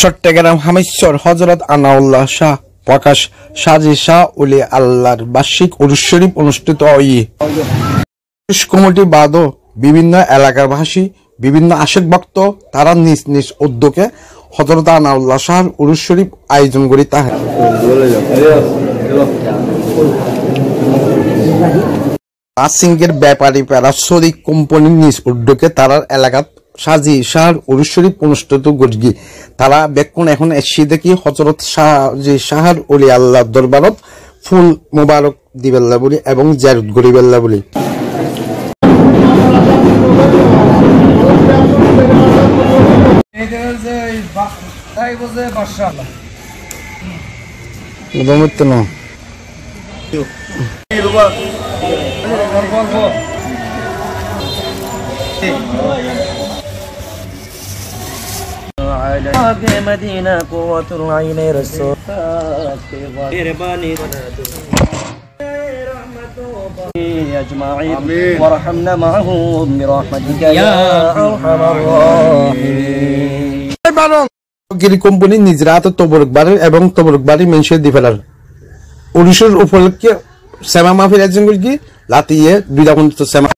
চট্টগ্রাম হামেশ্বর হযরত আনাউল্লাহ শাহ প্রকাশ সাজি শাহ ওলি আল্লাহর বার্ষিক উরুস শরীফ অনুষ্ঠিত হয়। কমিটি বাদও বিভিন্ন এলাকার ভাষী বিভিন্ন আশেক ভক্ত তারা নিজ নিজ উদ্যোগে হযরত আনাউল্লাহ শাহর উরুস শরীফ আয়োজন করি তাহে। সিংহের ব্যাপারী প্যারাসরিক কোম্পানির নিজ উদ্যোগে তারা এলাকাত সাজি শাহর উরুস শরীফ অনুষ্ঠিত করি। তারা বেকুন এখন এসে দেখি হযরত সাজি শাহর ওলি আল্লাহ দরবারত ফুল মোবারক দিবেল্লা বলি এবং জিয়ারত করিবেল্লা বলি। مدينة قوة العين رسول أجمعين ورحمنا معهم برحمتك يا أرحم الراحمين। কোম্পানি নিজের হাতে তবরক বাড়ি এবং তবরক বাড়ি মেনশন দি ফেলার উড়িষ্যার উপলক্ষে সেমা মাহফিল আয়োজন করি লাতিয়ে দুইটা সেমা